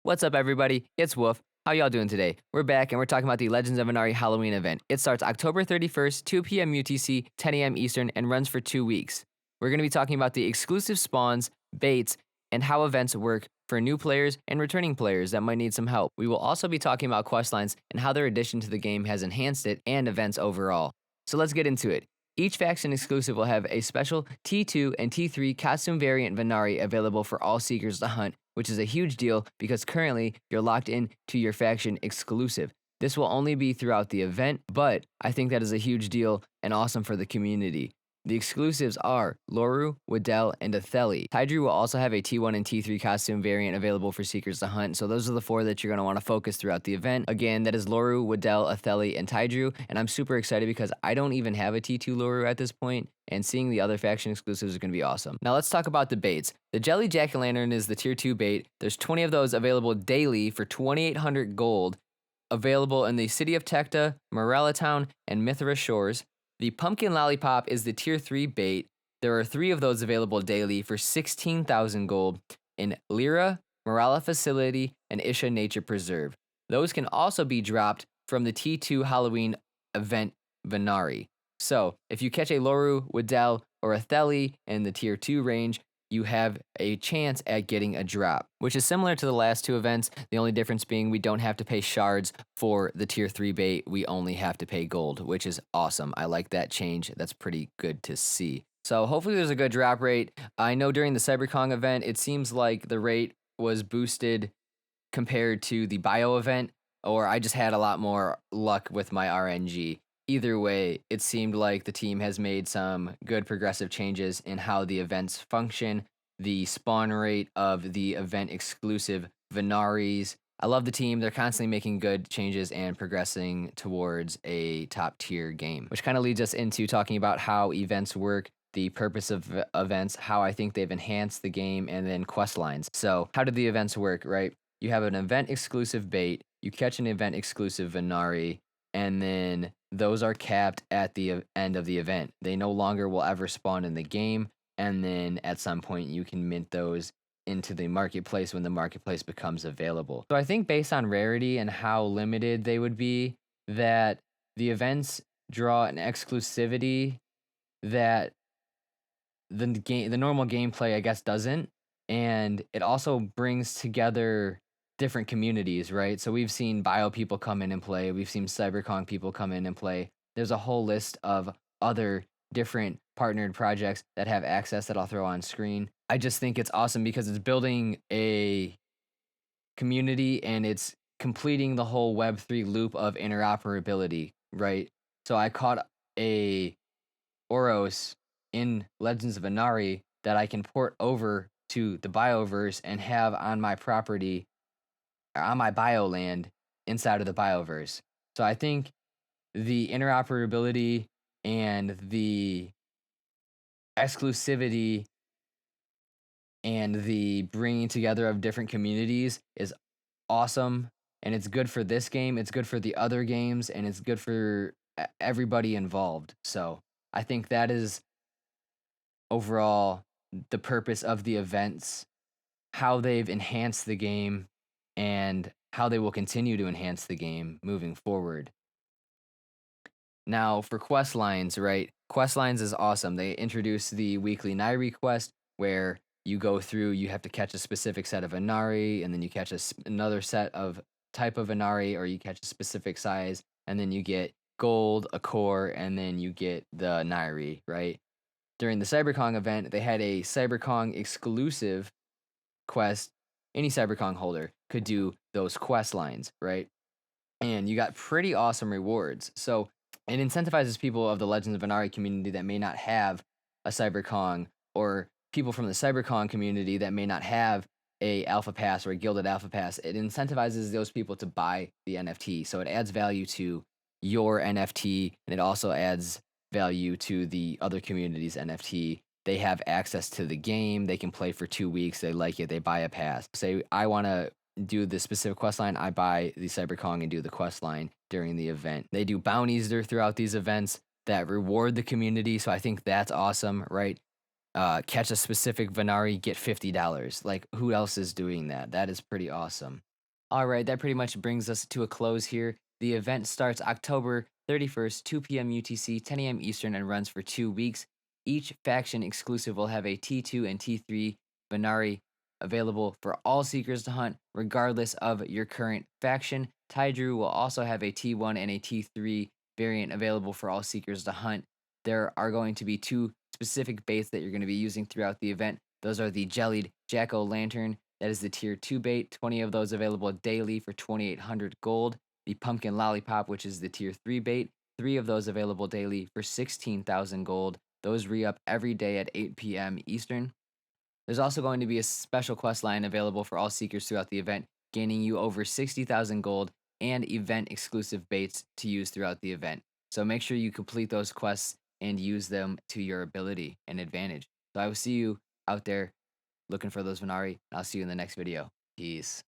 What's up, everybody? It's Wolf. How y'all doing today? We're back and we're talking about the Legends of Venari Halloween event. It starts October 31st, 2 p.m. UTC, 10 a.m. Eastern, and runs for 2 weeks. We're going to be talking about the exclusive spawns, baits, and how events work for new players and returning players that might need some help. We will also be talking about questlines and how their addition to the game has enhanced it and events overall. So let's get into it. Each faction exclusive will have a special T2 and T3 costume variant Venari available for all seekers to hunt, which is a huge deal because currently you're locked in to your faction exclusive. This will only be throughout the event, but I think that is a huge deal and awesome for the community. The exclusives are Loru, Waddell, and Atheli. Tydru will also have a T1 and T3 costume variant available for seekers to hunt, so those are the 4 that you're going to want to focus throughout the event. Again, that is Loru, Waddell, Atheli, and Tydru, and I'm super excited because I don't even have a T2 Loru at this point, and seeing the other faction exclusives is going to be awesome. Now let's talk about the baits. The Jelly Jack-o'-lantern is the tier 2 bait. There's 20 of those available daily for 2,800 gold, available in the City of Tekta, Morella Town, and Mithra Shores. The Pumpkin Lollipop is the tier 3 bait. There are 3 of those available daily for 16,000 gold in Lyra, Morala Facility, and Isha Nature Preserve. Those can also be dropped from the T2 Halloween event Venari. So, if you catch a Loru, Waddell, or a Theli in the tier 2 range, you have a chance at getting a drop, which is similar to the last 2 events, the only difference being we don't have to pay shards for the tier 3 bait, we only have to pay gold, which is awesome. I like that change, that's pretty good to see. So hopefully there's a good drop rate. I know during the CyberCon event, it seems like the rate was boosted compared to the bio event, or I just had a lot more luck with my RNG. Either way, it seemed like the team has made some good progressive changes in how the events function, the spawn rate of the event exclusive Venaris. I love the team. They're constantly making good changes and progressing towards a top tier game, which kind of leads us into talking about how events work, the purpose of events, how I think they've enhanced the game, and then quest lines. So how did the events work, right? You have an event exclusive bait, you catch an event exclusive Venari, and then those are capped at the end of the event. They no longer will ever spawn in the game, and then at some point you can mint those into the marketplace when the marketplace becomes available. So I think based on rarity and how limited they would be, that the events draw an exclusivity that the normal gameplay, I guess, doesn't, and it also brings together different communities, right? So we've seen bio people come in and play. We've seen CyberCon people come in and play. There's a whole list of other different partnered projects that have access that I'll throw on screen. I just think it's awesome because it's building a community and it's completing the whole Web3 loop of interoperability, right? So I caught a Oros in Legends of Venari that I can port over to the Bioverse and have on my property, on my bioland inside of the Bioverse. So I think the interoperability and the exclusivity and the bringing together of different communities is awesome, and it's good for this game, it's good for the other games, and it's good for everybody involved. So I think that is overall the purpose of the events, how they've enhanced the game, and how they will continue to enhance the game moving forward. Now, for quest lines, right? Quest lines is awesome. They introduced the weekly Nairi quest where you go through, you have to catch a specific set of Venari, and then you catch another set of type of Venari, or you catch a specific size, and then you get gold, a core, and then you get the Nairi, right? During the CyberCon event, they had a CyberCon exclusive quest. Any CyberCon holder could do those quest lines, right? And you got pretty awesome rewards. So it incentivizes people of the Legends of Venari community that may not have a CyberCon, or people from the CyberCon community that may not have a Alpha Pass or a Gilded Alpha Pass. It incentivizes those people to buy the NFT. So it adds value to your NFT, and it also adds value to the other community's NFT. They have access to the game. They can play for 2 weeks. They like it. They buy a pass. Say, I want to do the specific quest line. I buy the CyberCon and do the quest line during the event. They do bounties there throughout these events that reward the community. So I think that's awesome, right? Catch a specific Venari, get $50. Like, who else is doing that? That is pretty awesome. All right, that pretty much brings us to a close here. The event starts October 31st, 2 p.m. UTC, 10 a.m. Eastern, and runs for 2 weeks. Each faction exclusive will have a T2 and T3 Venari available for all seekers to hunt, regardless of your current faction. Taidru will also have a T1 and a T3 variant available for all seekers to hunt. There are going to be two specific baits that you're going to be using throughout the event. Those are the jellied jack-o'-lantern, that is the tier 2 bait, 20 of those available daily for 2,800 gold. The pumpkin lollipop, which is the tier 3 bait, 3 of those available daily for 16,000 gold. Those re-up every day at 8 p.m. Eastern. There's also going to be a special quest line available for all seekers throughout the event, gaining you over 60,000 gold and event exclusive baits to use throughout the event. So make sure you complete those quests and use them to your ability and advantage. So I will see you out there looking for those Venari. I'll see you in the next video. Peace.